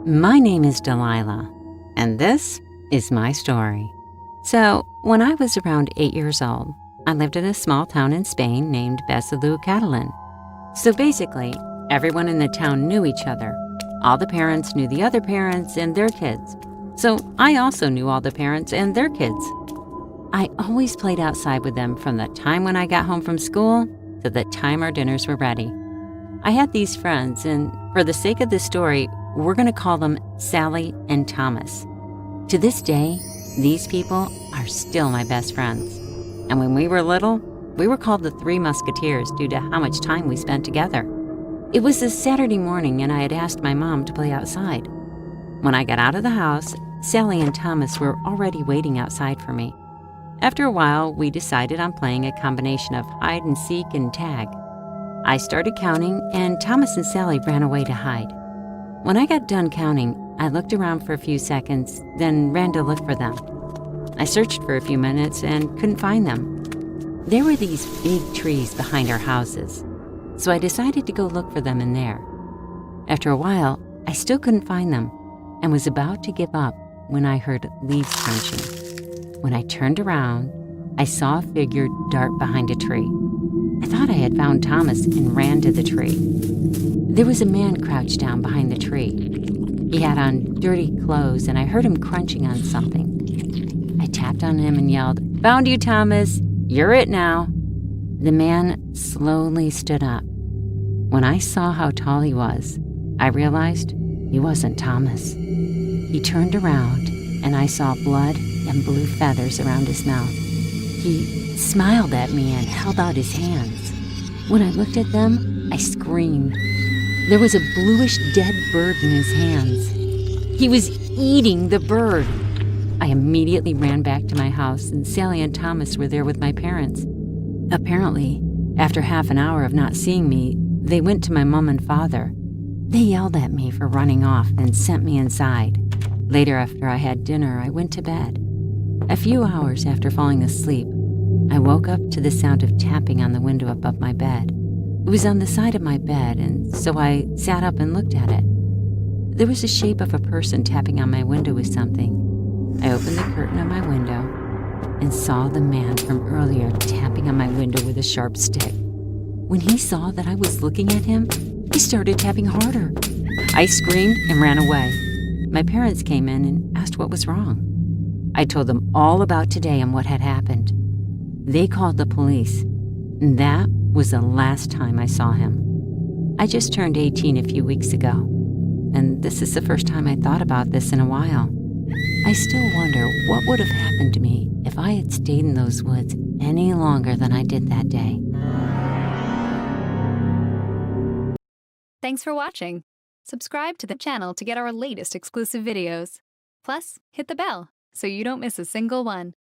My name is Delilah, and this is my story. So, when I was around 8 years old, I lived in a small town in Spain named Besalú, Catalan. So basically, everyone in the town knew each other. All the parents knew the other parents and their kids. So I also knew all the parents and their kids. I always played outside with them from the time when I got home from school to the time our dinners were ready. I had these friends, and for the sake of this story, we're going to call them Sally and Thomas. To this day, these people are still my best friends. And when we were little, we were called the Three Musketeers due to how much time we spent together. It was a Saturday morning, and I had asked my mom to play outside. When I got out of the house, Sally and Thomas were already waiting outside for me. After a while, we decided on playing a combination of hide and seek and tag. I started counting, and Thomas and Sally ran away to hide. When I got done counting, I looked around for a few seconds, then ran to look for them. I searched for a few minutes and couldn't find them. There were these big trees behind our houses, so I decided to go look for them in there. After a while, I still couldn't find them and was about to give up when I heard leaves crunching. When I turned around, I saw a figure dart behind a tree. I thought I had found Thomas and ran to the tree. There was a man crouched down behind the tree. He had on dirty clothes, and I heard him crunching on something. I tapped on him and yelled, "Found you, Thomas! You're it now!" The man slowly stood up. When I saw how tall he was, I realized he wasn't Thomas. He turned around, and I saw blood and blue feathers around his mouth. He smiled at me and held out his hands. When I looked at them, I screamed. There was a bluish dead bird in his hands. He was eating the bird. I immediately ran back to my house, and Sally and Thomas were there with my parents. Apparently, after half an hour of not seeing me, they went to my mom and father. They yelled at me for running off and sent me inside. Later, after I had dinner, I went to bed. A few hours after falling asleep, I woke up to the sound of tapping on the window above my bed. It was on the side of my bed, and so I sat up and looked at it. There was the shape of a person tapping on my window with something. I opened the curtain of my window and saw the man from earlier tapping on my window with a sharp stick. When he saw that I was looking at him, he started tapping harder. I screamed and ran away. My parents came in and asked what was wrong. I told them all about today and what had happened. They called the police, and that was the last time I saw him. I just turned 18 a few weeks ago, and this is the first time I thought about this in a while. I still wonder what would have happened to me if I had stayed in those woods any longer than I did that day. Thanks for watching. Subscribe to the channel to get our latest exclusive videos. Plus, hit the bell so you don't miss a single one.